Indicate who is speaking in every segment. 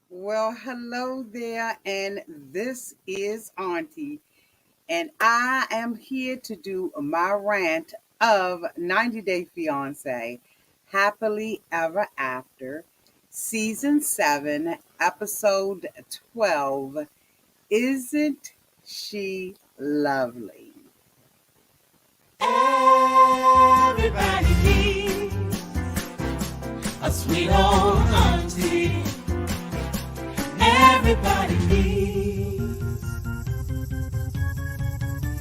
Speaker 1: Well, hello there, and this is Auntie, and I am here to do my rant of 90 Day Fiance Happily Ever After, Season 7, Episode 12. Isn't she lovely?
Speaker 2: Everybody needs a sweet old auntie. Everybody needs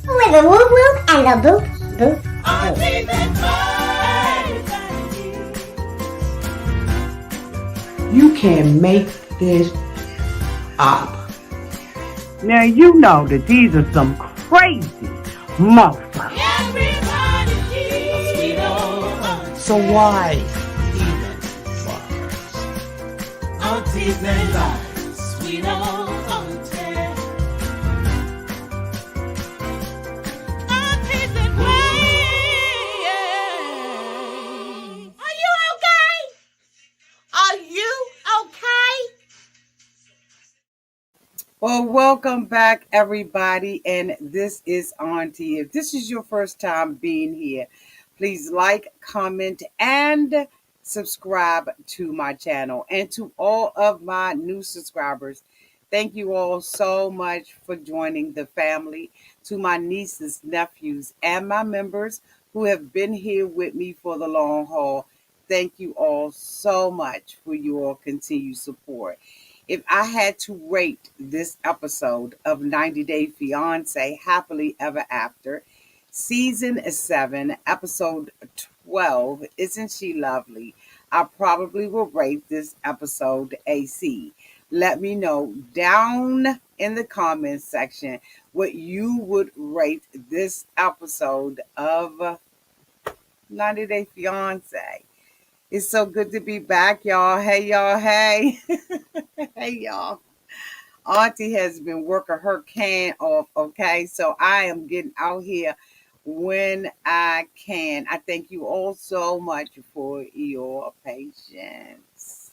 Speaker 3: with a whoop whoop and a boop boop
Speaker 2: auntie
Speaker 3: boop.
Speaker 2: that everybody needs.
Speaker 4: You can make this up.
Speaker 5: Now you know that these are some crazy motherfuckers.
Speaker 2: Everybody needs a sweet old auntie.
Speaker 4: So why even bother?
Speaker 2: Aunties and lives, sweet old auntie. Aunties and ways. Are you okay? Are you okay?
Speaker 1: Well, welcome back, everybody, and this is Auntie. If this is your first time being here, please like, comment, and subscribe to my channel. And to all of my new subscribers, thank you all so much for joining the family. To my nieces, nephews, and my members who have been here with me for the long haul, thank you all so much for your continued support. If I had to rate this episode of 90 Day Fiance Happily Ever After, Season 7, Episode 12, Isn't She Lovely? I probably will rate this episode a C. Let me know down in the comments section what you would rate this episode of 90 Day Fiance. It's so good to be back, y'all. Hey, y'all. Hey. Hey, y'all. Auntie has been working her can off, okay? So I am getting out here when I can. I thank you all so much for your patience.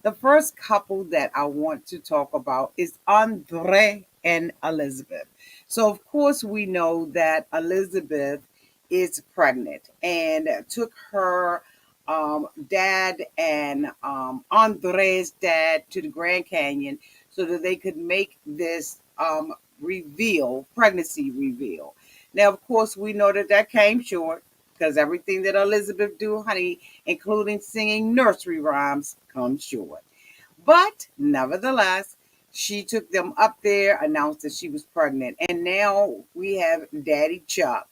Speaker 1: The first couple that I want to talk about is Andre and Elizabeth. So, of course, we know that Elizabeth is pregnant and took her dad and Andre's dad to the Grand Canyon so that they could make this pregnancy reveal. Now, of course, we know that that came short because everything that Elizabeth do, honey, including singing nursery rhymes, comes short. But nevertheless, she took them up there, announced that she was pregnant, and now we have Daddy Chuck,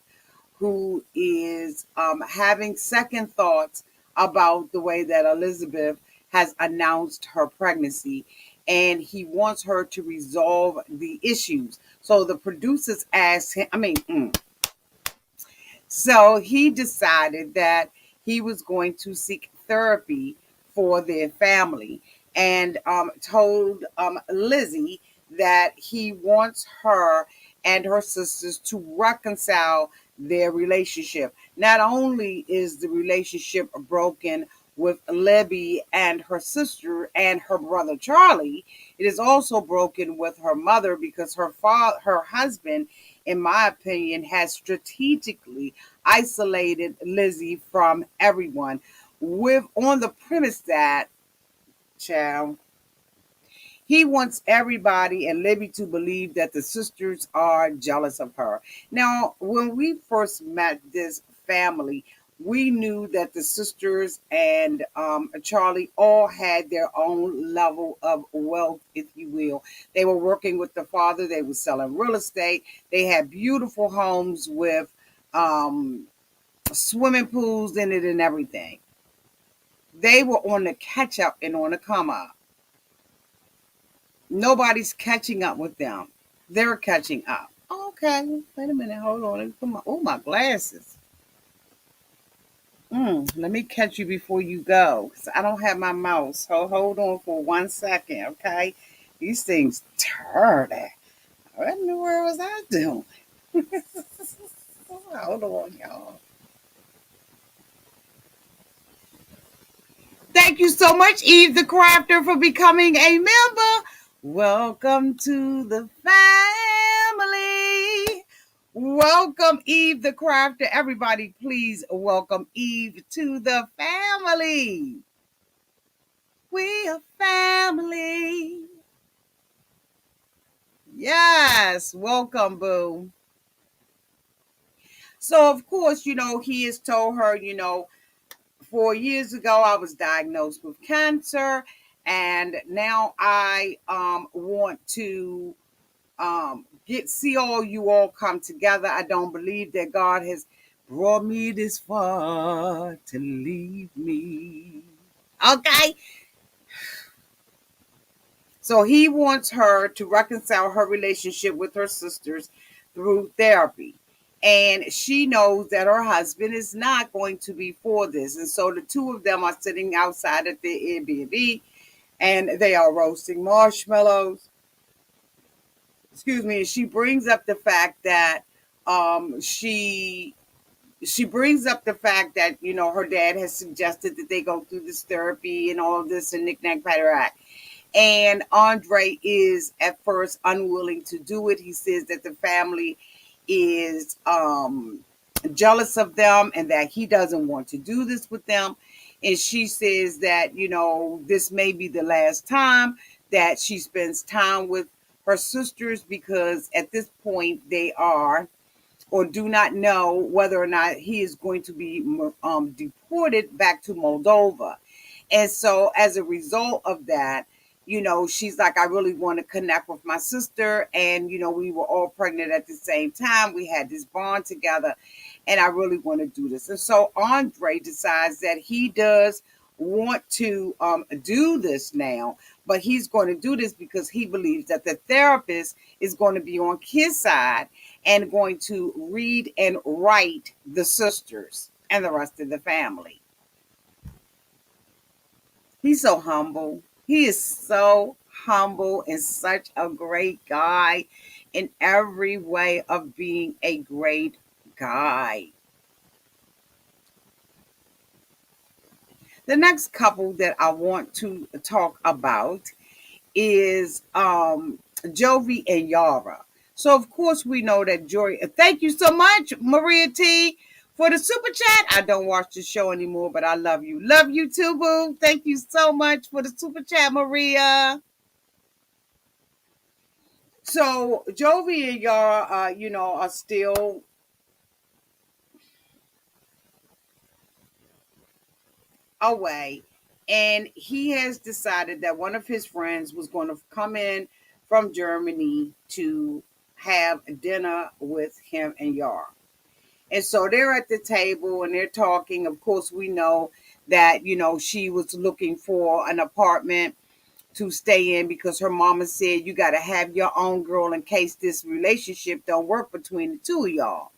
Speaker 1: who is having second thoughts about the way that Elizabeth has announced her pregnancy, and he wants her to resolve the issues. So the producers asked him, so he decided that he was going to seek therapy for their family and told Lizzie that he wants her and her sisters to reconcile their relationship. Not only is the relationship broken with Libby and her sister and her brother Charlie, it is also broken with her mother because her husband, in my opinion, has strategically isolated Lizzie from everyone, with on the premise that, child, he wants everybody and Libby to believe that the sisters are jealous of her. Now, when we first met this family, we knew that the sisters and Charlie all had their own level of wealth, if you will. They were working with the father, they were selling real estate, they had beautiful homes with um, swimming pools in it and everything. They were on the catch up and on the come up. Nobody's catching up with them. They're catching up. Okay, wait a minute. Hold on. Let me put my glasses. Let me catch you before you go. 'Cause I don't have my mouse. So hold on for 1 second, okay? These things dirty. What in the world was I doing? Hold on, y'all. Thank you so much, Eve the Crafter, for becoming a member. Welcome to the family. Welcome, Eve the Crafter. Everybody, please welcome Eve to the family. We are family. Yes, welcome, boo. So, of course, he has told her, 4 years ago, I was diagnosed with cancer, and now I want to get see all you all come together. I don't believe that God has brought me this far to leave me. Okay, so he wants her to reconcile her relationship with her sisters through therapy. And she knows that her husband is not going to be for this. And so the two of them are sitting outside at their Airbnb and they are roasting marshmallows. Excuse me. And she brings up the fact that she brings up the fact that her dad has suggested that they go through this therapy and all of this and knick-knack patter. And Andrei is at first unwilling to do it. He says that the family is jealous of them and that he doesn't want to do this with them. And she says that, this may be the last time that she spends time with her sisters because at this point they are or do not know whether or not he is going to be deported back to Moldova. And so, as a result of that, she's like, I really want to connect with my sister. And, we were all pregnant at the same time. We had this bond together, and I really want to do this. And so, Andrei decides that he does want to do this now, but he's going to do this because he believes that the therapist is going to be on his side and going to read and write the sisters and the rest of the family. He's so humble. He is so humble and such a great guy in every way of being a great guy. The next couple that I want to talk about is Jovi and Yara. So of course we know that Joy. Thank you so much, Maria T, for the super chat. I don't watch the show anymore, but I love you. Love you too, boo. Thank you so much for the super chat, Maria. So Jovi and Yara, are still away, and he has decided that one of his friends was going to come in from Germany to have dinner with him and Yara. And so they're at the table and they're talking. Of course, we know that, she was looking for an apartment to stay in because her mama said you got to have your own girl in case this relationship don't work between the two of y'all.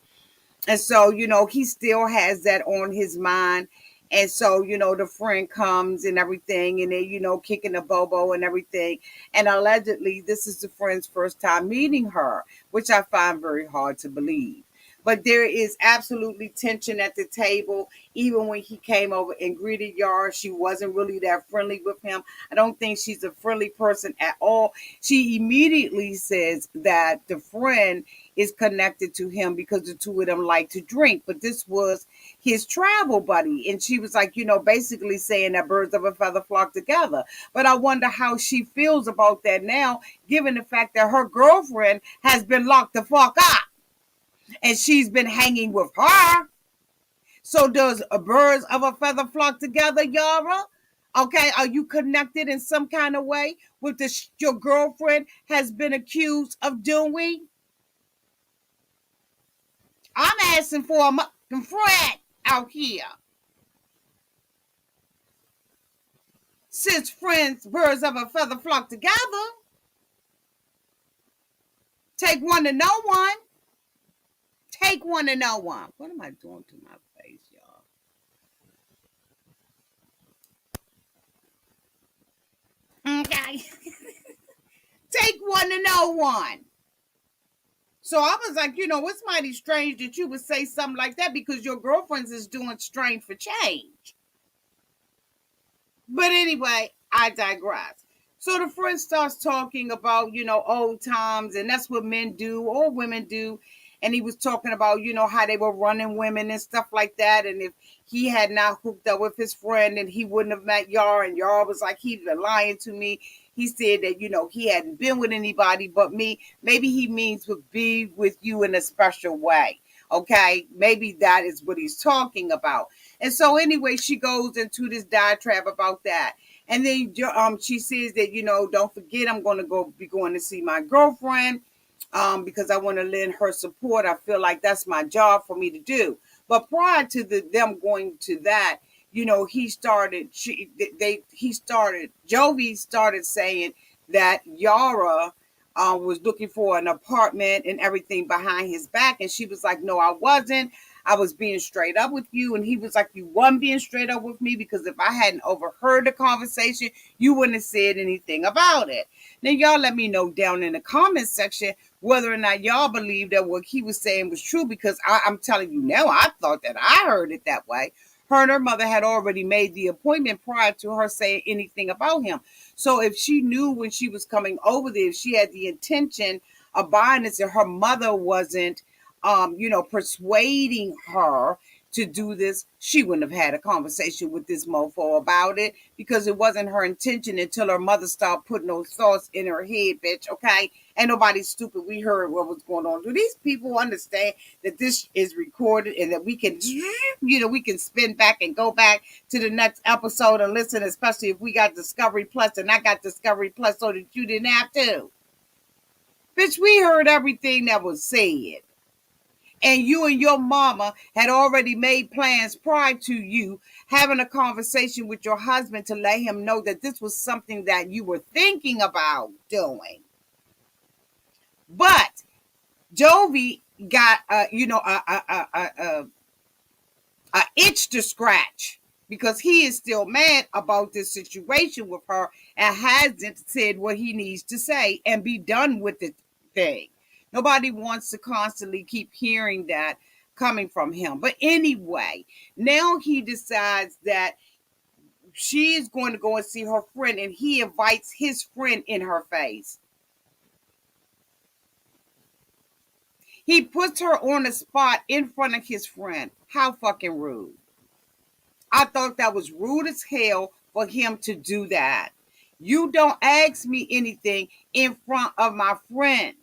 Speaker 1: And so, he still has that on his mind. And so, the friend comes and everything, and they, kicking the bobo and everything. And allegedly, this is the friend's first time meeting her, which I find very hard to believe. But there is absolutely tension at the table. Even when he came over and greeted Yara, she wasn't really that friendly with him. I don't think she's a friendly person at all. She immediately says that the friend is connected to him because the two of them like to drink. But this was his travel buddy. And she was like, basically saying that birds of a feather flock together. But I wonder how she feels about that now, given the fact that her girlfriend has been locked the fuck up and she's been hanging with her. So does a birds of a feather flock together, Yara? Okay, are you connected in some kind of way with your girlfriend has been accused of doing? I'm asking for a friend out here. Since friends, birds of a feather flock together, take one to know one. Take one to know one. What am I doing to my face, y'all? Okay. Take one to know one. So I was like, it's mighty strange that you would say something like that because your girlfriend's is doing strange for change. But anyway, I digress. So the friend starts talking about, old times, and that's what men do or women do. And he was talking about, how they were running women and stuff like that. And if he had not hooked up with his friend, and he wouldn't have met Yara, and Yara was like, he's been lying to me. He said that, he hadn't been with anybody but me. Maybe he means would be with you in a special way. Okay, maybe that is what he's talking about. And so anyway, she goes into this diatribe about that. And then she says that, don't forget, I'm going to be going to see my girlfriend because I want to lend her support. I feel like that's my job for me to do. But prior to them going to that, Jovi started saying that Yara was looking for an apartment and everything behind his back. And she was like, no, I wasn't. I was being straight up with you. And he was like, you weren't being straight up with me because if I hadn't overheard the conversation, you wouldn't have said anything about it. Now, y'all let me know down in the comment section whether or not y'all believe that what he was saying was true, because I'm telling you now, I thought that I heard it that way. Her and her mother had already made the appointment prior to her saying anything about him. So if she knew when she was coming over there, if she had the intention of buying this and her mother wasn't, persuading her to do this, she wouldn't have had a conversation with this mofo about it, because it wasn't her intention until her mother started putting those thoughts in her head, bitch, okay? Ain't nobody stupid. We heard what was going on. Do these people understand that this is recorded and that we can, we can spin back and go back to the next episode and listen, especially if we got Discovery Plus and I got Discovery Plus so that you didn't have to? Bitch, we heard everything that was said. And you and your mama had already made plans prior to you having a conversation with your husband to let him know that this was something that you were thinking about doing. But Jovi got, a itch to scratch because he is still mad about this situation with her and hasn't said what he needs to say and be done with the thing. Nobody wants to constantly keep hearing that coming from him. But anyway, now he decides that she is going to go and see her friend, and he invites his friend in her face. He puts her on the spot in front of his friend. How fucking rude. I thought that was rude as hell for him to do that. You don't ask me anything in front of my friend.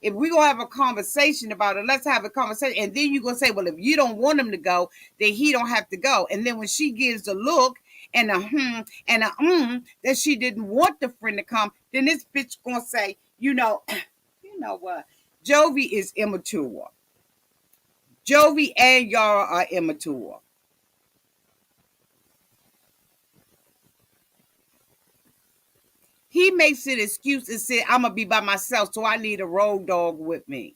Speaker 1: If we're going to have a conversation about it, let's have a conversation. And then you're going to say, well, if you don't want him to go, then he don't have to go. And then when she gives a look and a and a that she didn't want the friend to come, then this bitch going to say, you know what? Jovi is immature. Jovi and Yara are immature. He makes an excuse and said, I'm going to be by myself, so I need a road dog with me.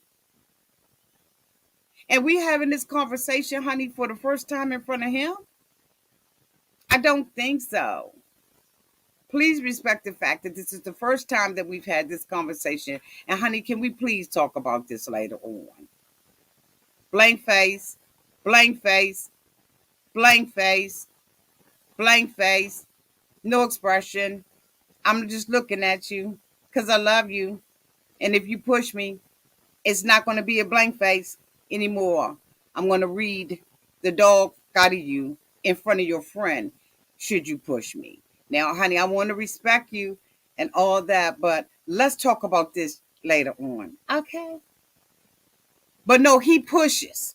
Speaker 1: And we having this conversation, honey, for the first time in front of him? I don't think so. Please respect the fact that this is the first time that we've had this conversation. And honey, can we please talk about this later on? Blank face, blank face, blank face, blank face, no expression. I'm just looking at you because I love you. And if you push me, it's not going to be a blank face anymore. I'm going to read the dog out of you in front of your friend should you push me. Now, honey, I want to respect you and all that, but let's talk about this later on. Okay? But no, he pushes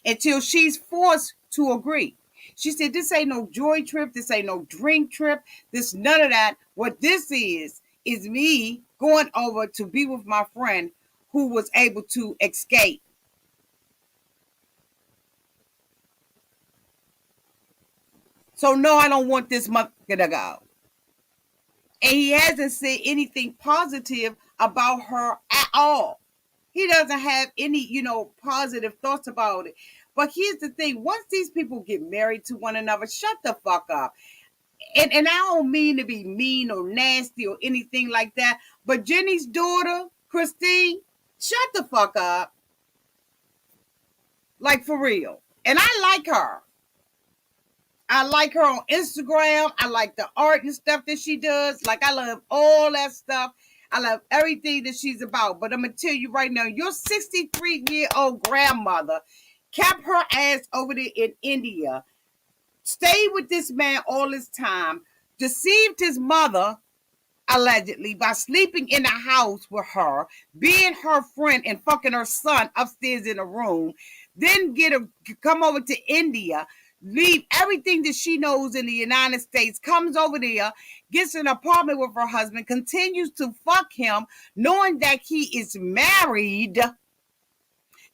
Speaker 1: until she's forced to agree. She said, this ain't no joy trip. This ain't no drink trip. This none of that. What this is me going over to be with my friend who was able to escape. So no, I don't want this mother to go. And he hasn't said anything positive about her at all. He doesn't have any, positive thoughts about it. But here's the thing. Once these people get married to one another, shut the fuck up. And I don't mean to be mean or nasty or anything like that. But Jenny's daughter, Christine, shut the fuck up. Like, for real. And I like her. I like her on Instagram. I like the art and stuff that she does. Like, I love all that stuff. I love everything that she's about. But I'm going to tell you right now, your 63-year-old grandmother kept her ass over there in India, stayed with this man all this time, deceived his mother, allegedly, by sleeping in the house with her, being her friend, and fucking her son upstairs in a room, then come over to India, leave everything that she knows in the United States, comes over there, gets an apartment with her husband, continues to fuck him, knowing that he is married.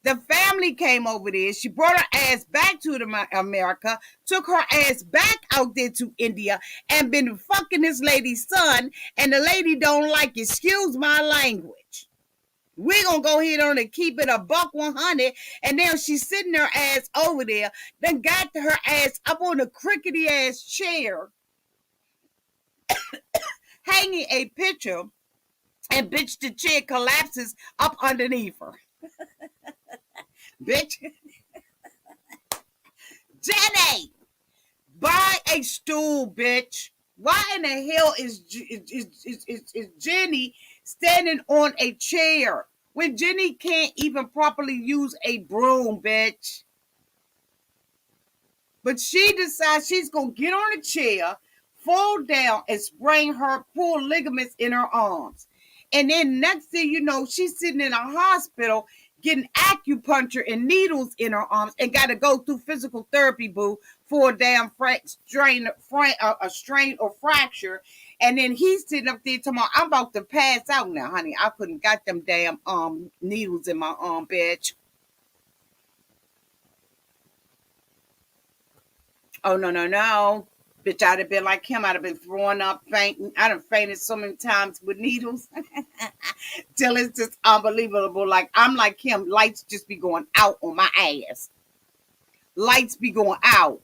Speaker 1: The family came over there. She brought her ass back to America, took her ass back out there to India, and been fucking this lady's son. And the lady don't like it. Excuse my language. We're going to go ahead on and keep it a buck 100. And now she's sitting her ass over there. Then got her ass up on a crickety ass chair, hanging a picture. And bitch, the chair collapses up underneath her. Bitch. Jenny, buy a stool, bitch. Why in the hell is Jenny standing on a chair when Jenny can't even properly use a broom, bitch? But she decides she's going to get on a chair, fall down, and sprain her, pull ligaments in her arms. And then next thing you know, she's sitting in a hospital getting acupuncture and needles in her arms and got to go through physical therapy, boo, for a damn strain or fracture. And then he's sitting up there tomorrow. I'm about to pass out now, honey. I couldn't got them damn needles in my arm, bitch. Oh, no. Bitch, I'd have been like him. I'd have been throwing up, fainting. I'd have fainted so many times with needles. Till it's just unbelievable. Like, I'm like him. Lights just be going out on my ass. Lights be going out.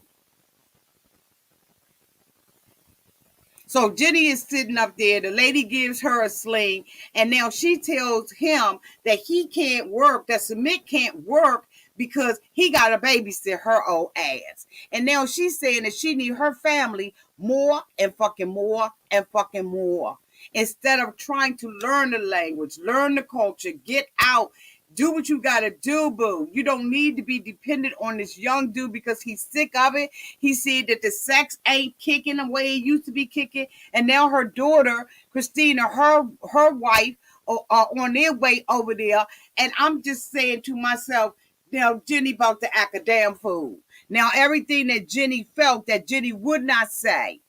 Speaker 1: So Jenny is sitting up there. The lady gives her a sling. And now she tells him that he can't work, that Submit can't work because he got to babysit her old ass. And now she's saying that she need her family more and fucking more and fucking more. Instead of trying to learn the language, learn the culture, get out, do what you got to do, boo. You don't need to be dependent on this young dude because he's sick of it. He said that the sex ain't kicking the way it used to be kicking. And now her daughter, Christina, her wife, are on their way over there. And I'm just saying to myself, now Jenny about to act a damn fool. Now everything that Jenny felt that Jenny would not say,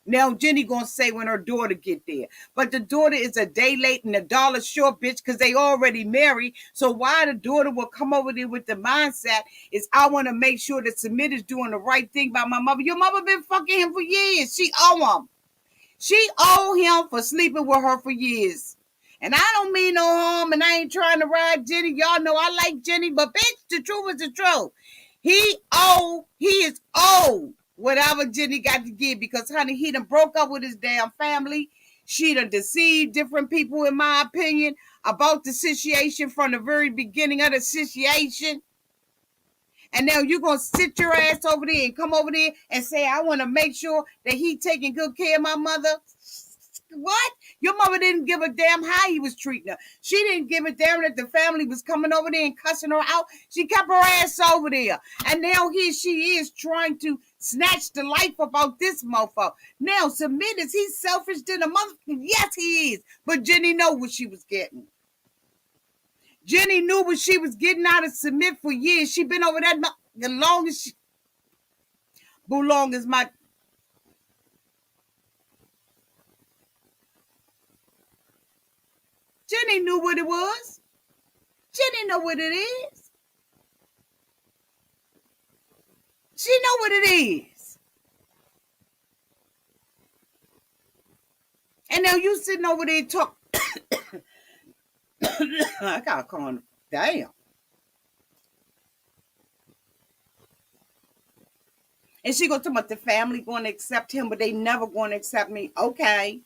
Speaker 1: now Jenny gonna say when her daughter get there. But the daughter is a day late and $1 short, bitch, because they already married. So why the daughter will come over there with the mindset is I want to make sure that Submit is doing the right thing by my mother. Your mother been fucking him for years. She owe him. She owe him for sleeping with her for years. And I don't mean no harm, and I ain't trying to ride Jenny. Y'all know I like Jenny, but bitch, the truth is the truth. He is owed whatever Jenny got to give because, honey, he done broke up with his damn family. She done deceived different people, in my opinion, about the situation from the very beginning of the situation. And now you're going to sit your ass over there and come over there and say, I want to make sure that he taking good care of my mother. What? Your mother didn't give a damn how he was treating her. She didn't give a damn that the family was coming over there and cussing her out. She kept her ass over there. And now she is trying to snatch the life about this mofo. Now, Submit, is he selfish than a mother? Yes, he is. But Jenny know what she was getting. Jenny knew what she was getting out of Submit for years. She been over that the longest she... Boo long as my... Jenny knew what it was. Jenny know what it is. She know what it is. And now you sitting over there talking. I gotta call him. Damn. And she gonna talk about the family going to accept him, but they never going to accept me. Okay.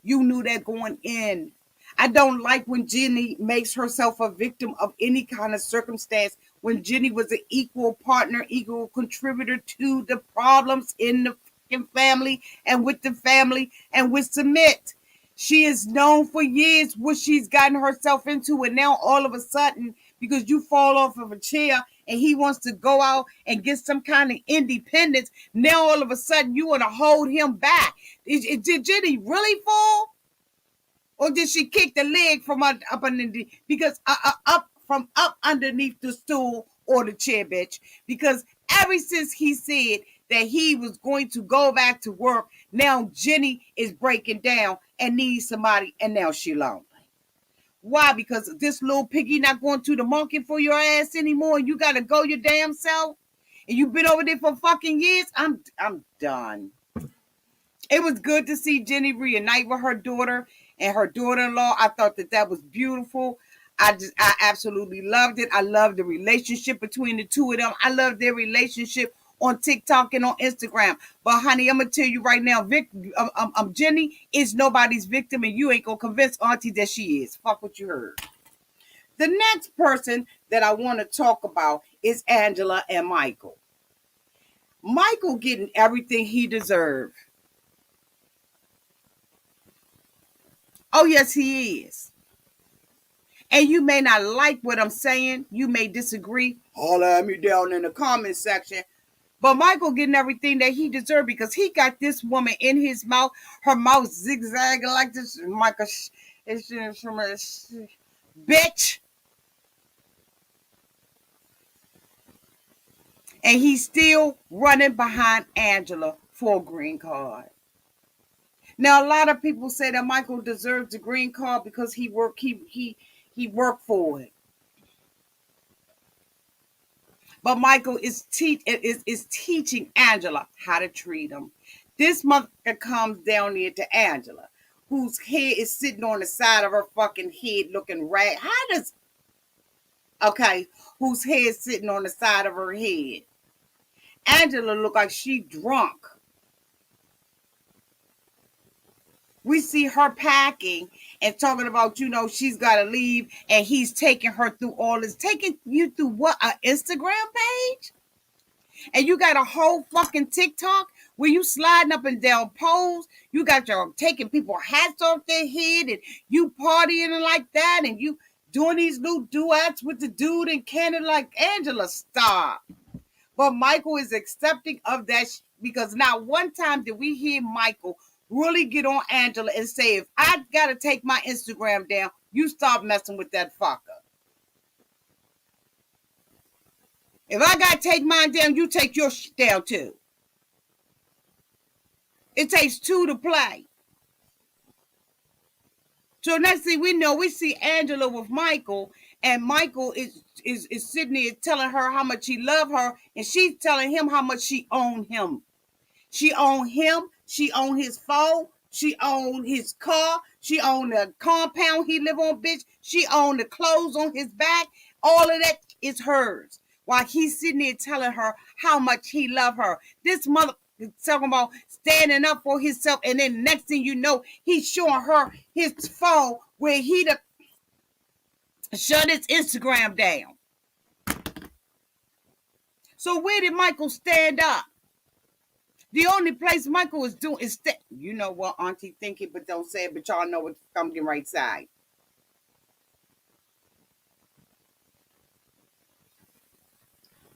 Speaker 1: You knew that going in. I don't like when Jenny makes herself a victim of any kind of circumstance when Jenny was an equal partner, equal contributor to the problems in the fucking family and with the family and with Submit. She is known for years what she's gotten herself into, and now all of a sudden, because you fall off of a chair and he wants to go out and get some kind of independence, now all of a sudden you want to hold him back. Did Jenny really fall? Or did she kick the leg from up underneath? Because up underneath the stool or the chair, bitch. Because ever since he said that he was going to go back to work, now Jenny is breaking down and needs somebody, and now she lonely. Why? Because this little piggy not going to the market for your ass anymore, and you gotta go your damn self. And you've been over there for fucking years. I'm done. It was good to see Jenny reunite with her daughter and her daughter-in-law. I thought that was beautiful. I absolutely loved it. I love the relationship between the two of them. I love their relationship on TikTok and on Instagram. But honey, I'm gonna tell you right now, Jenny is nobody's victim, and you ain't gonna convince Auntie that she is. Fuck what you heard. The next person that I want to talk about is Angela and Michael. Michael getting everything he deserved. Oh, yes, he is. And you may not like what I'm saying. You may disagree. Holler at me down in the comment section. But Michael getting everything that he deserved because he got this woman in his mouth. Her mouth zigzagging like this. Michael, bitch. And he's still running behind Angela for a green card. Now, a lot of people say that Michael deserves the green card because he worked for it. But Michael is teaching Angela how to treat him. This motherfucker comes down here to Angela, whose head is sitting on the side of her fucking head looking rag. Whose head sitting on the side of her head. Angela look like she drunk. We see her packing and talking about, she's got to leave, and he's taking her through all this. Taking you through what? An Instagram page? And you got a whole fucking TikTok where you sliding up and down poles. You got your taking people hats off their head, and you partying like that, and you doing these little duets with the dude in Canada. Like, Angela, stop. But Michael is accepting of that because not one time did we hear Michael really get on Angela and say, if I got to take my Instagram down, you stop messing with that fucker. If I got to take mine down, you take your shit down too. It takes two to play. So next thing we know, we see Angela with Michael, and Michael is sitting there telling her how much he loved her, and she's telling him how much she owned him. She owned him. She owned his phone. She owned his car. She owned the compound he lived on, bitch. She owned the clothes on his back. All of that is hers. While he's sitting there telling her how much he loved her. This mother is talking about standing up for himself, and then next thing you know, he's showing her his phone where he shut his Instagram down. So where did Michael stand up? The only place Michael is doing is you know what, Auntie thinking, but don't say it, but y'all know what I'm getting right side.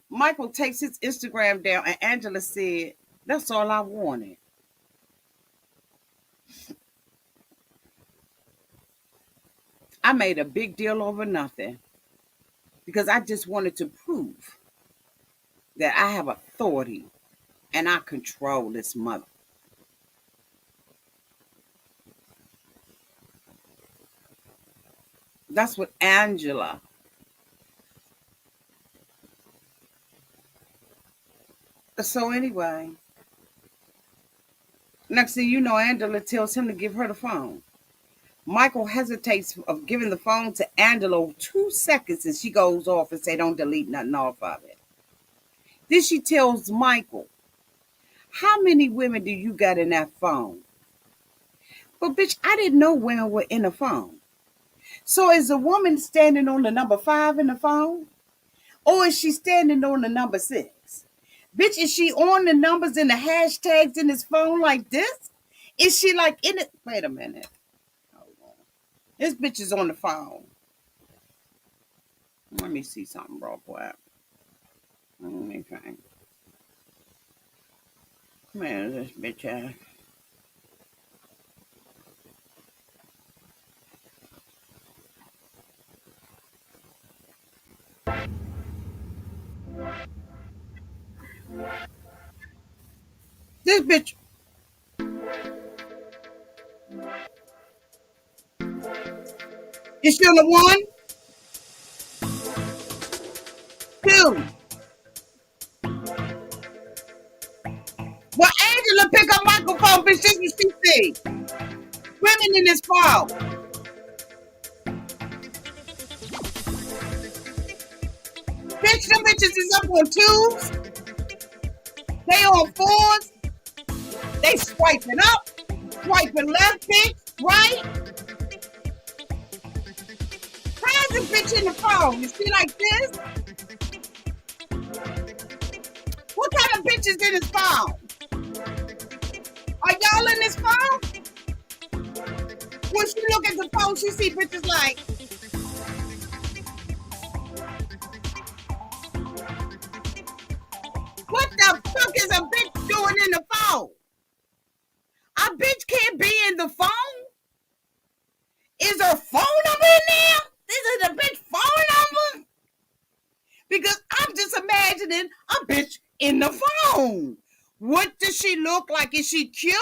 Speaker 1: Michael takes his Instagram down, and Angela said, that's all I wanted. I made a big deal over nothing because I just wanted to prove that I have authority and I control this mother. That's what Angela. So anyway, next thing you know, Angela tells him to give her the phone. Michael hesitates of giving the phone to Angela 2 seconds, and she goes off and say, don't delete nothing off of it. Then she tells Michael, how many women do you got in that phone? But bitch, I didn't know women were in the phone. So is a woman standing on the number 5 in the phone? Or is she standing on the number 6? Bitch, is she on the numbers and the hashtags in his phone like this? Is she like in it? Wait a minute. Hold on. This bitch is on the phone. Let me see something real quick. Let me think. Man, this bitch ass. This bitch. Is she on the one? Two. Well, Angela pick up microphone, bitch. This is what she see. Women in this phone. Bitch, them bitches is up on 2s. They on 4s. They swiping up, swiping left, bitch, right? How's this bitch in the phone? Is she like this? What kind of bitch is in his phone? Are y'all in this phone? When she look at the phone, she see bitches like, what the fuck is a bitch doing in the phone? A bitch can't be in the phone? Is her phone number in there? This is a bitch phone number? Because I'm just imagining a bitch in the phone. What does she look like? Is she cute?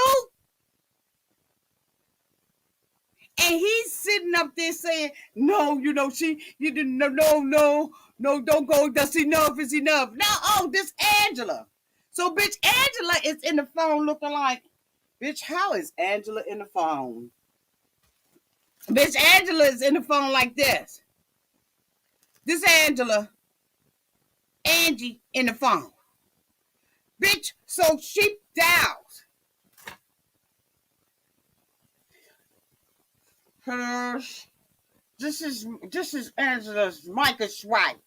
Speaker 1: And he's sitting up there saying, no, you didn't, no, don't go. That's enough, is enough. No, oh, this Angela. So, bitch, Angela is in the phone looking like, bitch, how is Angela in the phone? Bitch, Angela is in the phone like this. This Angela, Angie in the phone. Bitch, so she dials her. This is Angela's Micah Swipe.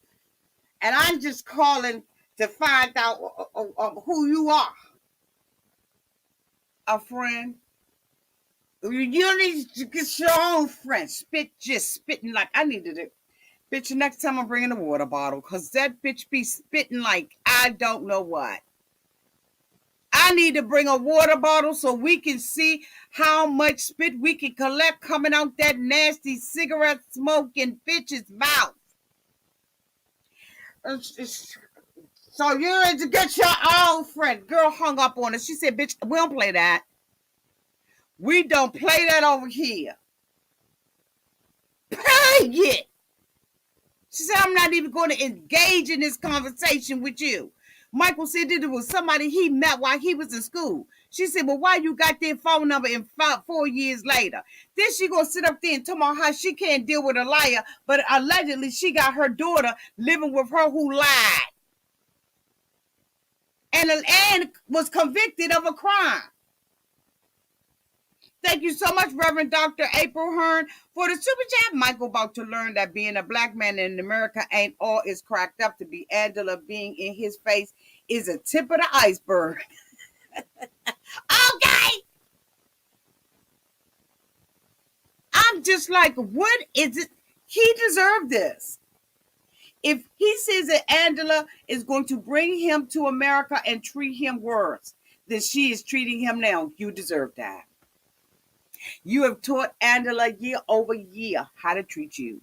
Speaker 1: And I'm just calling to find out who you are. A friend. You need to get your own friend. Just spitting like I needed it. Bitch, next time I'm bringing a water bottle. Because that bitch be spitting like I don't know what. I need to bring a water bottle so we can see how much spit we can collect coming out that nasty cigarette smoking bitch's mouth. So you need to get your own friend. Girl hung up on us. She said, bitch, we don't play that. We don't play that over here. Period. She said, I'm not even going to engage in this conversation with you. Michael said that it was somebody he met while he was in school. She said, well, why you got their phone number in 4 years later? Then she gonna sit up there and talk about how she can't deal with a liar, but allegedly she got her daughter living with her who lied. And was convicted of a crime. Thank you so much, Reverend Dr. April Hearn, for the super chat. Michael about to learn that being a black man in America ain't all it's cracked up to be. Angela being in his face is a tip of the iceberg. Okay. I'm just like, what is it? He deserved this. If he says that Angela is going to bring him to America and treat him worse than she is treating him now, you deserve that. You have taught Angela year over year how to treat you.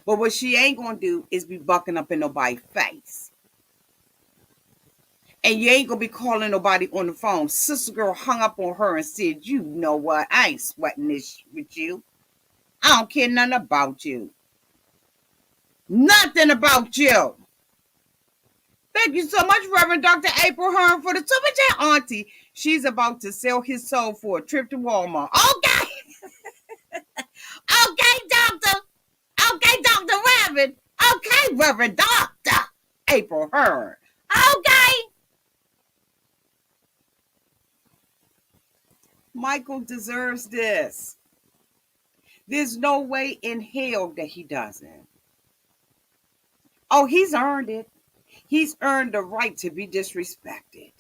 Speaker 1: But what she ain't going to do is be bucking up in nobody's face. And you ain't going to be calling nobody on the phone. Sister girl hung up on her and said, you know what? I ain't sweating this with you. I don't care nothing about you. Nothing about you. Thank you so much, Reverend Dr. April Hearn, for the super chat. Auntie, she's about to sell his soul for a trip to Walmart. Okay. Okay, doctor. Okay, Dr. Reverend. Okay, Reverend Dr. April Hearn. Okay. Michael deserves this. There's no way in hell that he doesn't. Oh, he's earned it. He's earned the right to be disrespected.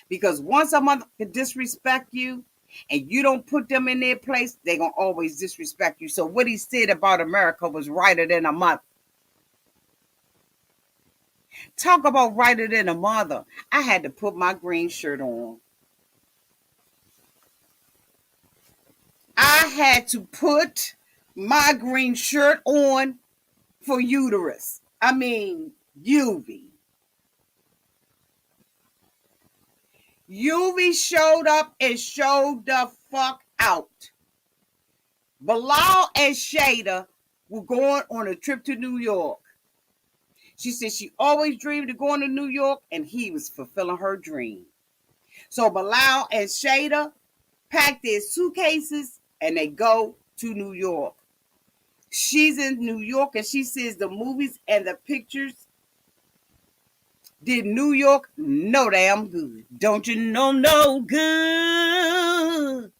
Speaker 1: Because once a mother can disrespect you and you don't put them in their place, they're going to always disrespect you. So what he said about America was righter than a mother. Talk about righter than a mother. I had to put my green shirt on. I had to put my green shirt on for uterus. I mean, UV. UV showed up and showed the fuck out. Bilal and Shaeeda were going on a trip to New York. She said she always dreamed of going to New York, and he was fulfilling her dream. So Bilal and Shaeeda packed their suitcases and they go to New York. She's in New York and she says the movies and the pictures did New York no damn good. Don't you know no good?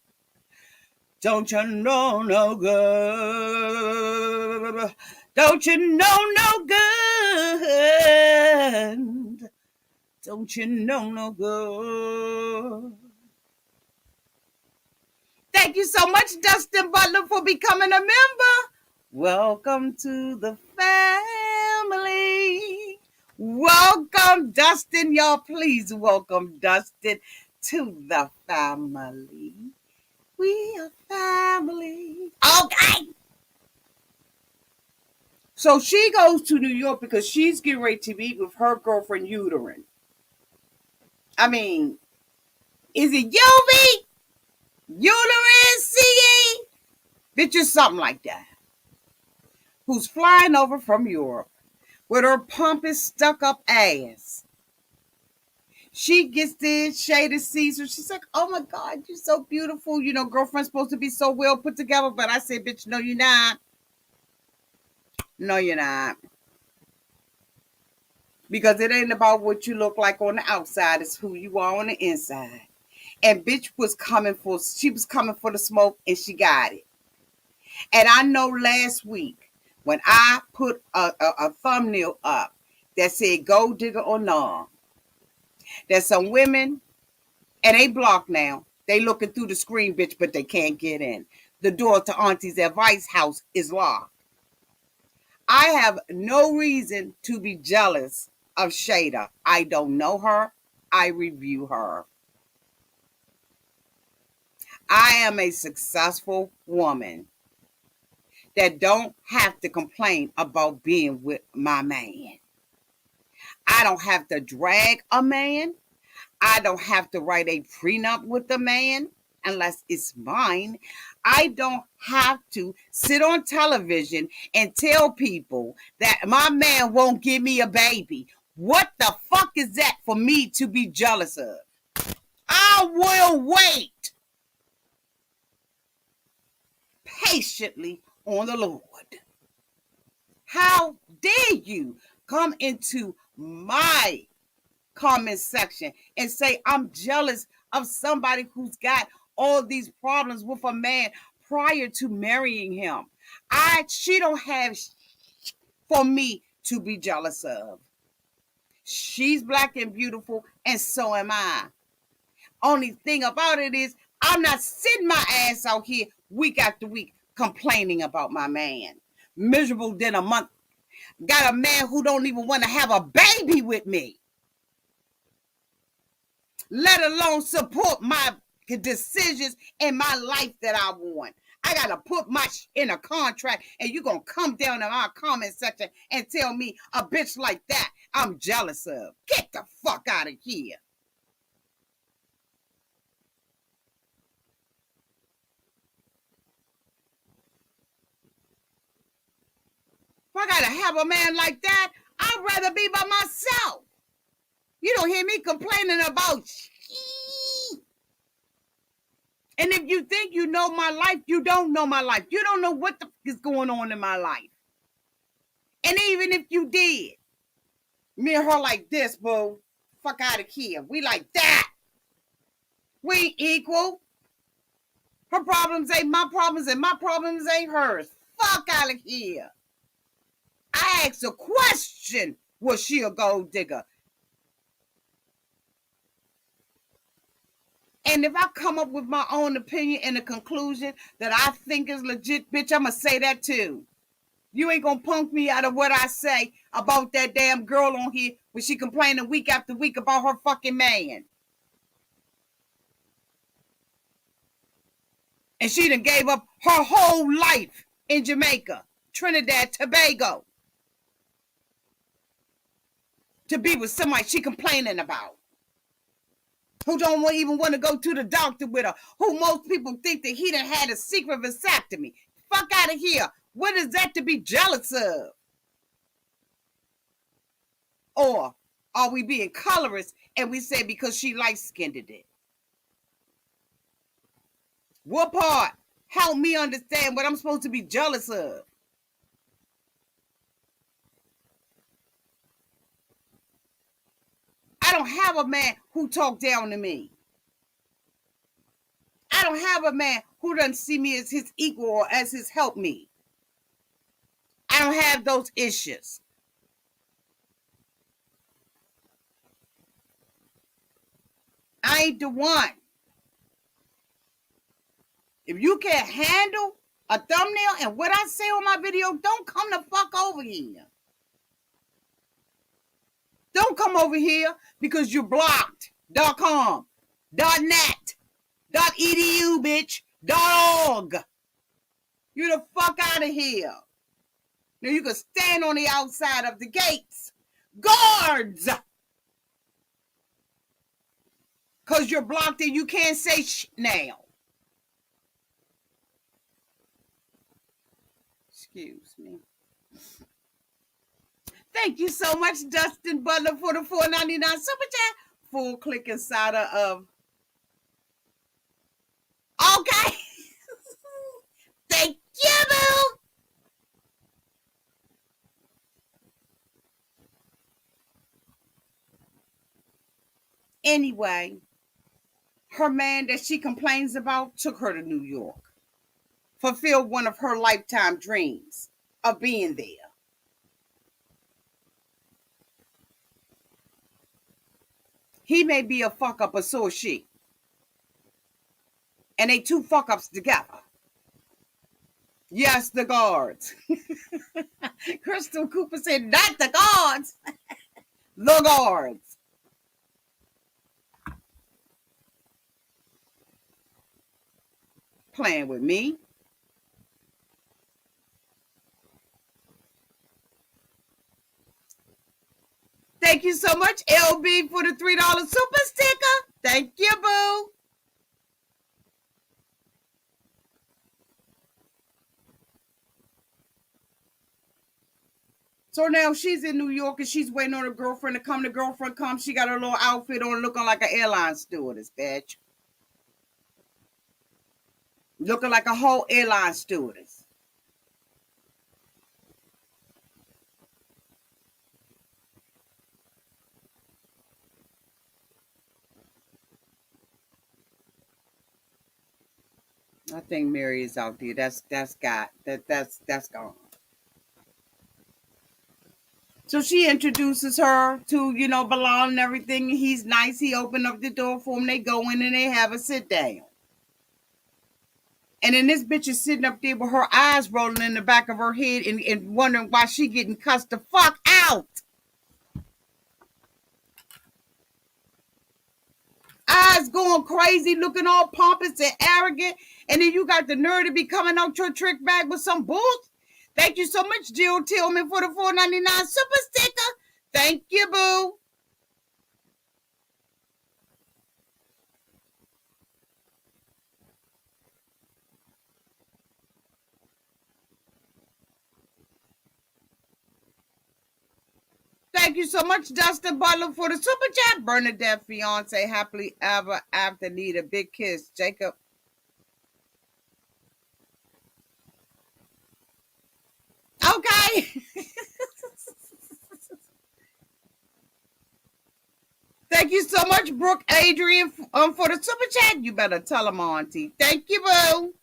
Speaker 1: Don't you know no good? Don't you know no good? Don't you know no good? Thank you so much, Dustin Butler, for becoming a member. Welcome to the family. Welcome, Dustin. Y'all, please welcome Dustin to the family. We are family. Okay. So she goes to New York because she's getting ready to meet with her girlfriend, Uterine. I mean, is it Jovi? Uterine CE? Bitch, is something like that. Who's flying over from Europe with her pompous, stuck up ass. She gets there, Shaeeda sees her. She's like, oh my God, you're so beautiful. You know, girlfriend's supposed to be so well put together. But I said, bitch, no, you're not. No, you're not. Because it ain't about what you look like on the outside. It's who you are on the inside. And bitch she was coming for the smoke and she got it. And I know last week when I put a thumbnail up that said gold digger or nah, there's some women, and they blocked now. They looking through the screen, bitch, but they can't get in. The door to Auntie's advice house is locked. I have no reason to be jealous of Shaeeda. I don't know her. I review her. I am a successful woman that don't have to complain about being with my man. I don't have to drag a man. I don't have to write a prenup with a man unless it's mine. I don't have to sit on television and tell people that my man won't give me a baby. What the fuck is that for me to be jealous of? I will wait patiently on the Lord. How dare you come into my comment section and say I'm jealous of somebody who's got all these problems with a man prior to marrying him? She don't have for me to be jealous of. She's black and beautiful, and so am I. Only thing about it is I'm not sitting my ass out here week after week complaining about my man. Miserable than a month. Got a man who don't even want to have a baby with me, let alone support my decisions in my life that I want. I got to put my in a contract, and you're going to come down in our comment section and tell me a bitch like that I'm jealous of. Get the fuck out of here. If I got to have a man like that, I'd rather be by myself. You don't hear me complaining about shit. And if you think you know my life, you don't know my life. You don't know what the fuck is going on in my life. And even if you did, me and her like this, boo. Fuck out of here. We like that. We ain't equal. Her problems ain't my problems, and my problems ain't hers. Fuck out of here. I asked a question. Was she a gold digger? And if I come up with my own opinion and a conclusion that I think is legit, bitch, I'm going to say that too. You ain't going to punk me out of what I say about that damn girl on here when she complaining week after week about her fucking man. And she done gave up her whole life in Jamaica, Trinidad, Tobago, to be with somebody she complaining about. Who don't even want to go to the doctor with her. Who most people think that he done had a secret vasectomy. Fuck out of here. What is that to be jealous of? Or are we being colorist and we say because she light-skinned it? What part? Help me understand what I'm supposed to be jealous of. I don't have a man who talk down to me. I don't have a man who doesn't see me as his equal or as his help me. I don't have those issues. I ain't the one. If you can't handle a thumbnail and what I say on my video, don't come the fuck over here. Don't come over here because you're blocked. .com, .net, .edu, bitch, .org. You the fuck out of here. Now you can stand on the outside of the gates. Guards! Because you're blocked and you can't say now. Excuse me. Thank you so much, Dustin Butler, for the $4.99 super chat. Full click inside of. Okay. Thank you, boo. Anyway, her man that she complains about took her to New York. Fulfilled one of her lifetime dreams of being there. He may be a fuck up, or so is she. And they two fuck ups together. Yes, the guards. Crystal Cooper said, not the guards. The guards. Playing with me. Thank you so much, LB, for the $3 super sticker. Thank you, boo. So now she's in New York and she's waiting on her girlfriend to come. The girlfriend comes. She got her little outfit on looking like an airline stewardess, bitch. Looking like a whole airline stewardess. I think Mary is out there. That's gone. So she introduces her to, Bilal and everything. He's nice. He opened up the door for him. They go in and they have a sit down. And then this bitch is sitting up there with her eyes rolling in the back of her head and wondering why she getting cussed the fuck out. Eyes going crazy, looking all pompous and arrogant. And then you got the nerve to be coming out your trick bag with some bull. Thank you so much, Jill Tillman, for the $4.99 super sticker. Thank you, boo. Thank you so much, Dustin Butler, for the super chat. Bernadette, fiance, happily ever after, need a big kiss. Jacob. Okay. Thank you so much, Brooke Adrian, for the super chat. You better tell them, Auntie. Thank you, boo.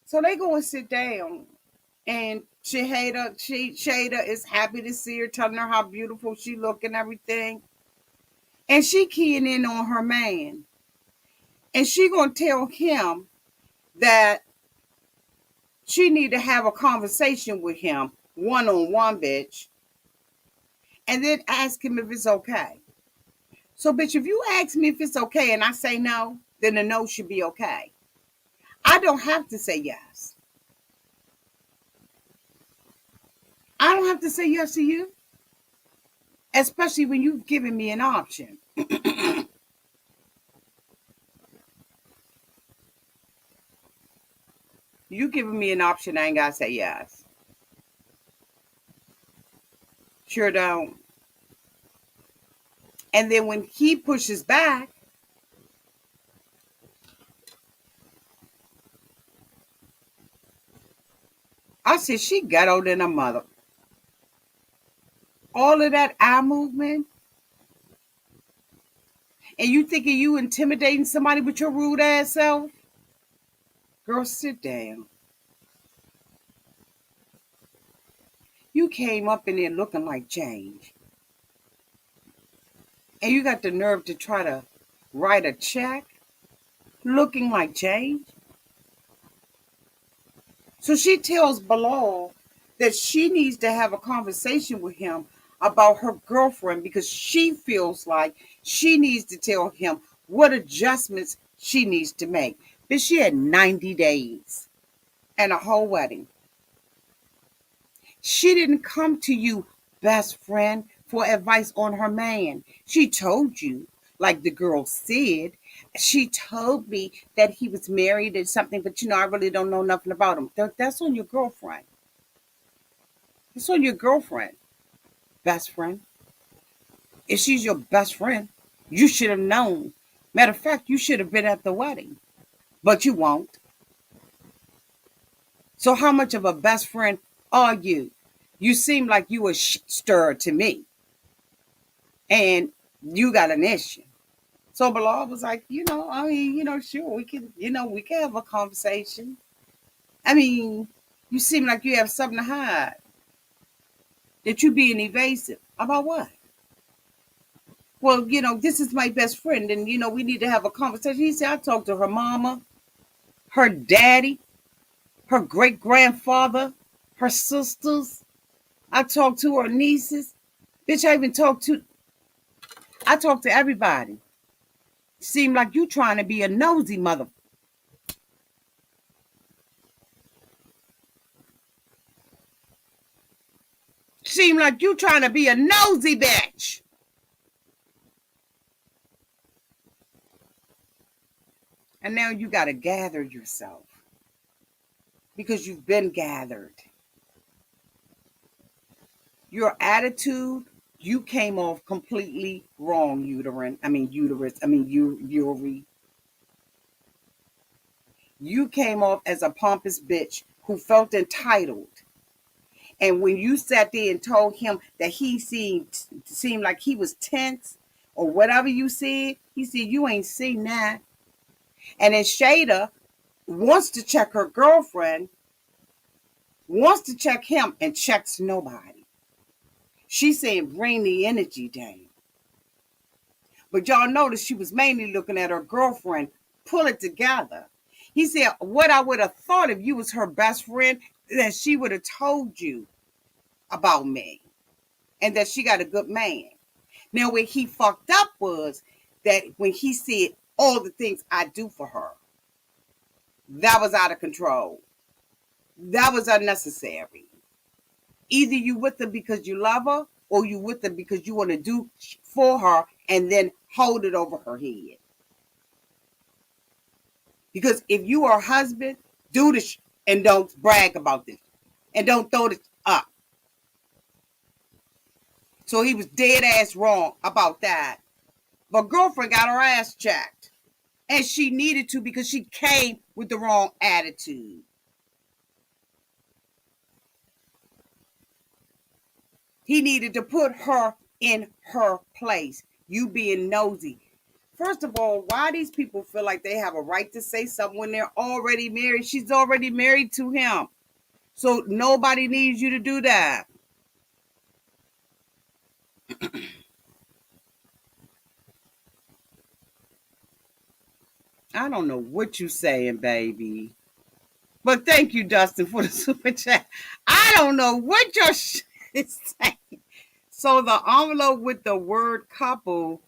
Speaker 1: So they go and sit down, and Shaeeda is happy to see her, telling her how beautiful she look and everything. And she keying in on her man. And she gonna tell him that she need to have a conversation with him, one-on-one, bitch. And then ask him if it's okay. So, bitch, if you ask me if it's okay and I say no, then the no should be okay. I don't have to say yes. I don't have to say yes to you, especially when you've given me an option. You giving me an option, I ain't gotta say yes. Sure don't. And then when he pushes back, I said she ghetto than a mother. All of that eye movement, and you thinking you intimidating somebody with your rude ass self? Girl, sit down. You came up in there looking like change. And you got the nerve to try to write a check looking like change? So she tells Bilal that she needs to have a conversation with him about her girlfriend because she feels like she needs to tell him what adjustments she needs to make. But she had 90 days and a whole wedding. She didn't come to you, best friend, for advice on her man. She told you, like the girl said, she told me that he was married and something, but I really don't know nothing about him. That's on your girlfriend. It's on your girlfriend, best friend. If she's your best friend, you should have known. Matter of fact, you should have been at the wedding, but you won't. So how much of a best friend are you? You seem like you a stir to me, and you got an issue. So Bilal was like, sure, we can have a conversation. I mean, you seem like you have something to hide. That you being evasive. About what? Well, this is my best friend, and we need to have a conversation. He said, I talked to her mama, her daddy, her great grandfather, her sisters. I talked to her nieces. Bitch, I talked to everybody. Seem like you trying to be a nosy mother. Seem like you trying to be a nosy bitch. And now you got to gather yourself because you've been gathered. Your attitude, you came off completely wrong, Yuri. You came off as a pompous bitch who felt entitled. And when you sat there and told him that he seemed like he was tense or whatever you said, he said, you ain't seen that. And then Shaeeda wants to check her girlfriend, wants to check him, and checks nobody. She's saying, bring the energy down. But y'all notice she was mainly looking at her girlfriend. Pull it together. He said, what I would have thought if you was her best friend, that she would have told you about me and that she got a good man. Now, where he fucked up was that when he said all the things I do for her, that was out of control. That was unnecessary. Either you with her because you love her or you with her because you want to do for her and then hold it over her head. Because if you are a husband, do this and don't brag about this. And don't throw this up. So he was dead ass wrong about that. But girlfriend got her ass checked. And she needed to because she came with the wrong attitude. He needed to put her in her place. You being nosy. First of all, why these people feel like they have a right to say something when they're already married? She's already married to him. So nobody needs you to do that. I don't know what you saying, baby. But thank you, Dustin, for the super chat. I don't know what your shit is saying. So the envelope with the word couple,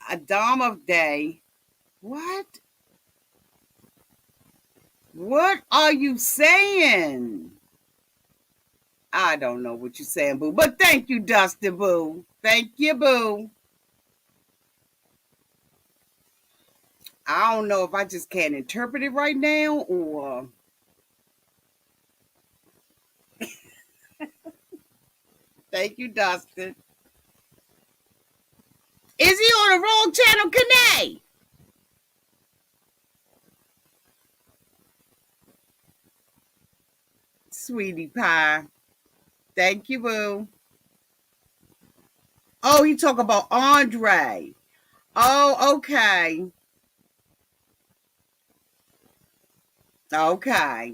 Speaker 1: a dom of day. What? What are you saying? I don't know what you're saying, boo. But thank you, Dustin, boo. Thank you, boo. I don't know if I just can't interpret it right now or thank you, Dustin. Is he on the wrong channel, Kanae? Sweetie pie. Thank you, boo. Oh, he talk about Andrei. Oh, okay. Okay.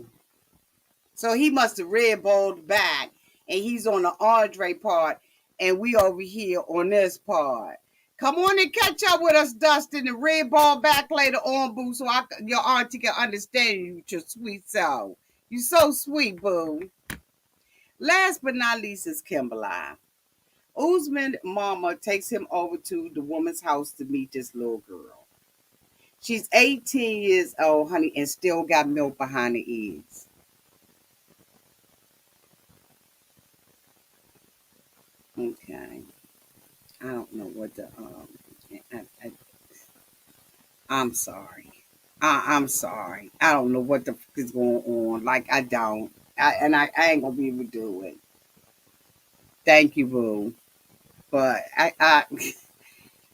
Speaker 1: So he must have red balled back and he's on the Andrei part and we over here on this part. Come on and catch up with us, Dustin, and red ball back later on, boo, so your auntie can understand you with your sweet self. You so sweet, boo. Last but not least is Kimberly. Usman mama takes him over to the woman's house to meet this little girl. She's 18 years old, honey, and still got milk behind the ears. Okay. I don't know what the I'm sorry. I'm sorry. I don't know what the fuck is going on. Like I don't. I ain't gonna be able to do it. Thank you, boo. But I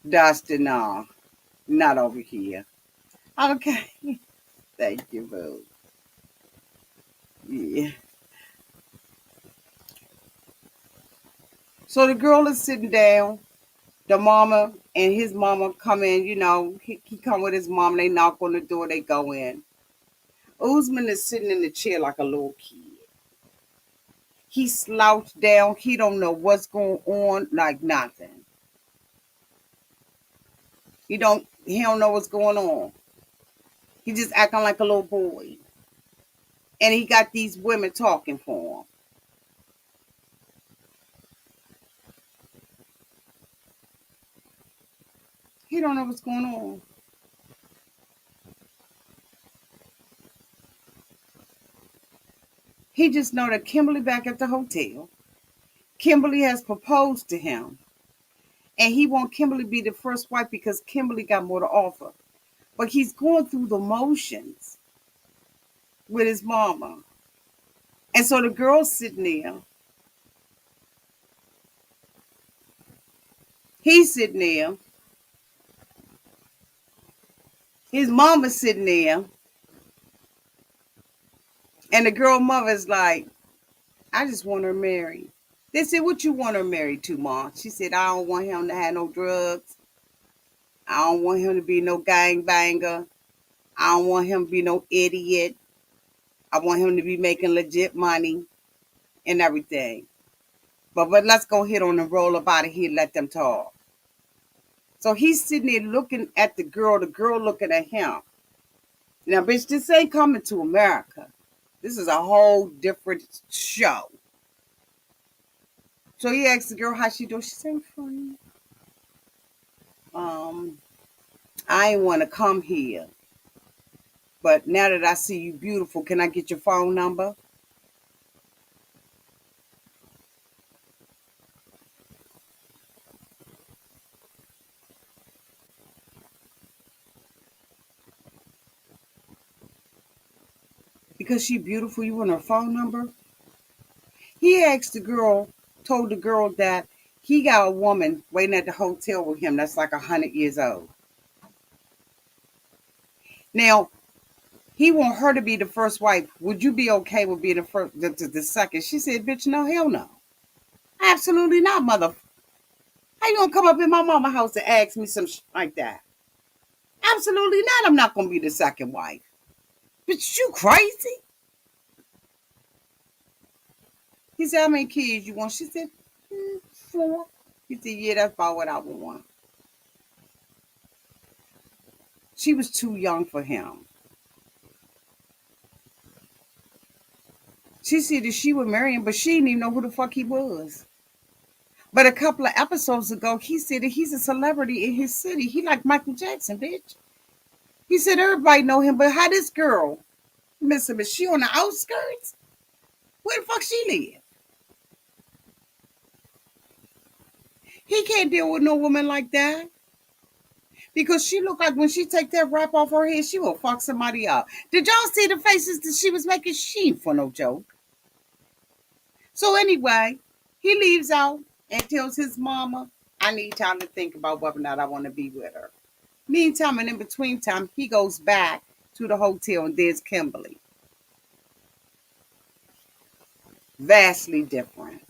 Speaker 1: Dustin, no, not over here. Okay. Thank you, boo. Yeah. So the girl is sitting down. The mama and his mama come in, he come with his mom, they knock on the door, they go in. Usman is sitting in the chair like a little kid. He slouched down, he don't know what's going on, like nothing. He don't know what's going on. He just acting like a little boy. And he got these women talking for him. He don't know what's going on. He just know that Kimberly back at the hotel. Kimberly has proposed to him. And he want Kimberly to be the first wife because Kimberly got more to offer. But he's going through the motions with his mama. And so the girl's sitting there. He's sitting there. His mama's sitting there. And the girl mother's like, I just want her married. They said, what you want her married to, Mom? She said, I don't want him to have no drugs. I don't want him to be no gangbanger. I don't want him to be no idiot. I want him to be making legit money and everything. But let's go hit on the roll about it here, let them talk. So he's sitting there looking at the girl looking at him. Now, bitch, this ain't coming to America. This is a whole different show. So he asked the girl how she doing. She said, fine. I ain't want to come here. But now that I see you beautiful, can I get your phone number? Because she beautiful, you want her phone number? He asked the girl, told the girl that he got a woman waiting at the hotel with him that's like 100 years old. Now, he want her to be the first wife. Would you be okay with being the second? She said, bitch, no, hell no. Absolutely not, mother. How How you gonna come up in my mama house and ask me some shit like that? Absolutely not. I'm not gonna be the second wife. But you crazy? He said, how many kids you want? She said, 4. He said, yeah, that's about what I would want. She was too young for him. She said that she would marry him, but she didn't even know who the fuck he was. But a couple of episodes ago, he said that he's a celebrity in his city. He like Michael Jackson, bitch. He said everybody know him, but how this girl, Miss him, is she on the outskirts? Where the fuck she live? He can't deal with no woman like that. Because she looked like when she take that wrap off her head, she will fuck somebody up. Did y'all see the faces that she was making? She ain't for no joke. So anyway, he leaves out and tells his mama, I need time to think about whether or not I want to be with her. Meantime, and in between time, he goes back to the hotel and there's Kimberly. Vastly different.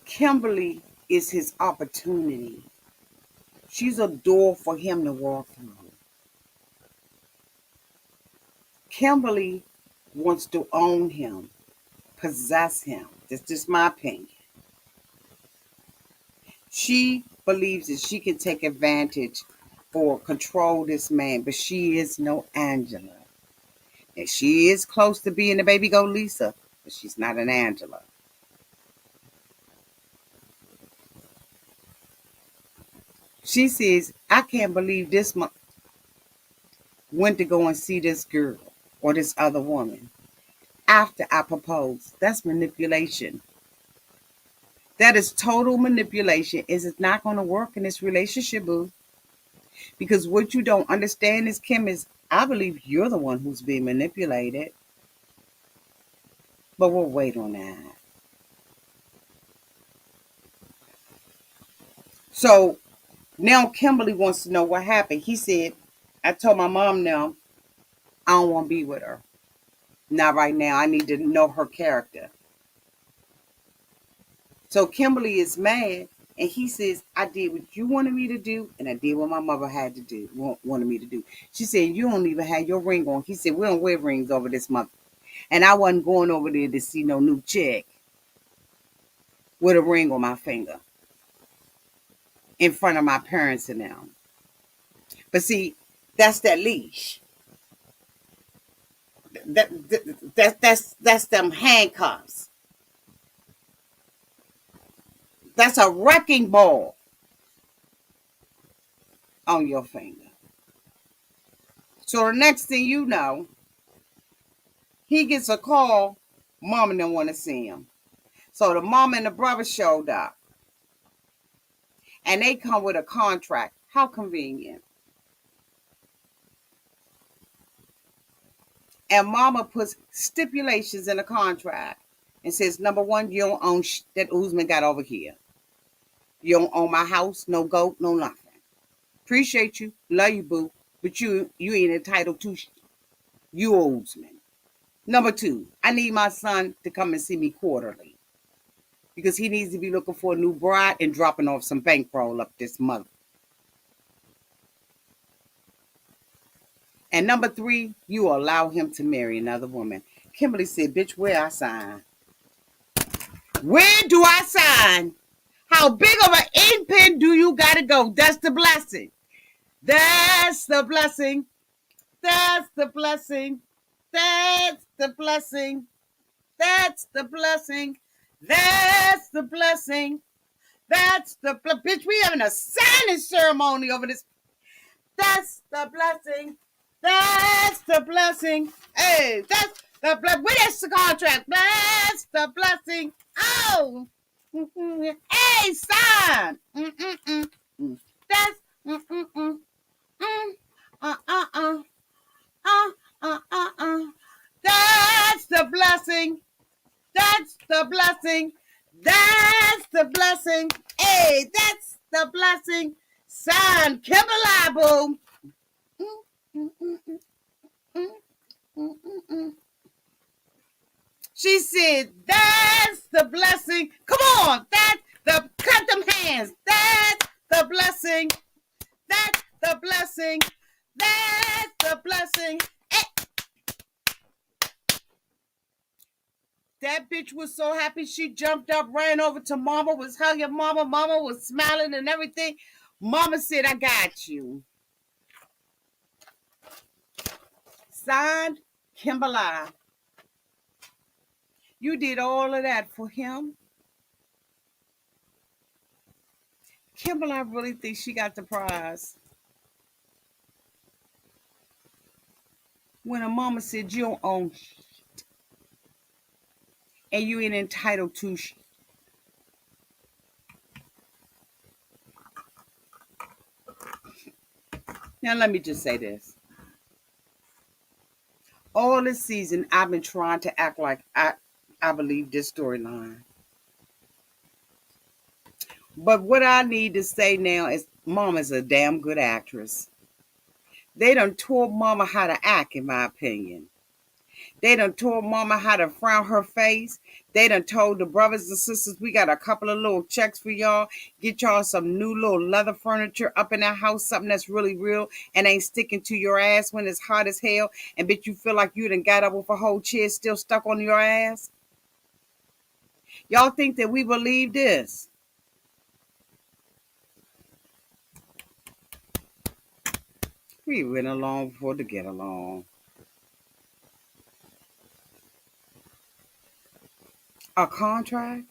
Speaker 1: Kimberly is his opportunity. She's a door for him to walk through. Kimberly wants to own him, possess him. That's just my opinion. She believes that she can take advantage or control this man, but she is no Angela. And she is close to being the baby goat Lisa, but she's not an Angela. She says, I can't believe this month went to go and see this girl or this other woman after I proposed. That's manipulation. That is total manipulation. Is it not going to work in this relationship, boo? Because what you don't understand is, Kim, is I believe you're the one who's being manipulated. But we'll wait on that. So now Kimberly wants to know what happened. He said, I told my mom now, I don't want to be with her. Not right now. I need to know her character. So Kimberly is mad, and he says, I did what you wanted me to do, and I did what my mother had to do, wanted me to do. She said, you don't even have your ring on. He said, we don't wear rings over this month. And I wasn't going over there to see no new chick with a ring on my finger in front of my parents and them. But see, that's that leash. That's them handcuffs. That's a wrecking ball on your finger. So the next thing you know, he gets a call. Mama didn't want to see him. So the mom and the brother showed up. And they come with a contract. How convenient. And mama puts stipulations in the contract and says, number one, you don't own that Usman got over here. You don't own my house, no goat, no nothing. Appreciate you, love you, boo, but you ain't entitled to you Usman. Number two, I need my son to come and see me quarterly because he needs to be looking for a new bride and dropping off some bankroll up this month. And number three, you allow him to marry another woman. Kimberly said, bitch, where I sign? Where do I sign? How big of an ink pen do you gotta go? That's the blessing. That's the blessing. That's the blessing. That's the blessing. That's the blessing. That's the blessing. That's the bitch. We having a signing ceremony over this. That's the blessing. That's the blessing. Hey, that's the blessing. Where that's the contract? That's the blessing. Oh, hey, sign. That's uh uh uh That's the blessing. That's the blessing. That's the blessing. Hey, that's the blessing. Sign Kimberly, boom. She said, that's the blessing. Come on. That's the, cut them hands. That's the blessing. That's the blessing. That's the blessing. That bitch was so happy. She jumped up, ran over to mama, was hugging mama. Mama was smiling and everything. Mama said, I got you. Signed, Kimberly. You did all of that for him. Kimberly, I really think she got the prize. When her mama said you don't own shit and you ain't entitled to shit. Now let me just say this. All this season I've been trying to act like I believe this storyline. But what I need to say now is Mama's a damn good actress. They done taught Mama how to act, in my opinion. They done told Mama how to frown her face. They done told the brothers and sisters, we got a couple of little checks for y'all. Get y'all some new little leather furniture up in that house, something that's really real and ain't sticking to your ass when it's hot as hell. And bitch, you feel like you done got up with a whole chair still stuck on your ass. Y'all think that we believe this? We went along for to get along. A contract?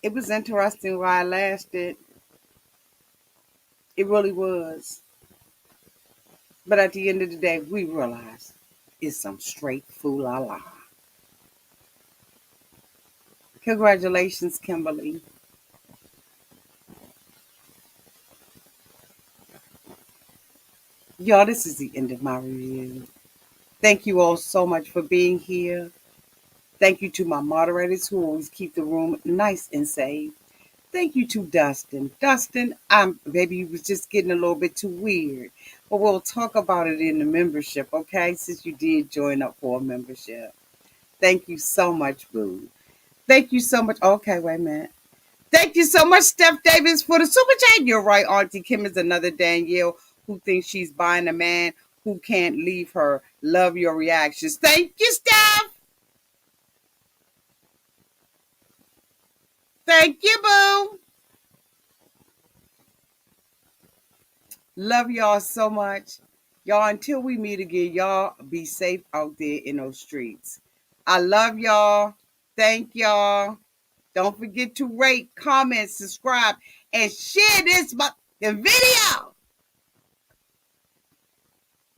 Speaker 1: It was interesting while it lasted. It really was. But at the end of the day, we realized it's some straight fool la la. Congratulations, Kimberly. Y'all, this is the end of my review. Thank you all so much for being here. Thank you to my moderators who always keep the room nice and safe. Thank you to Dustin. Dustin, maybe you was just getting a little bit too weird, but we'll talk about it in the membership, okay? Since you did join up for a membership. Thank you so much, Boo. Thank you so much. Okay, wait a minute. Thank you so much, Steph Davis, for the super chat. You're right, Auntie Kim is another Danielle who thinks she's buying a man who can't leave her. Love your reactions. Thank you, Steph. Thank you, Boo. Love y'all so much. Y'all, until we meet again, y'all be safe out there in those streets. I love y'all. Thank y'all. Don't forget to rate, comment, subscribe, and share this video.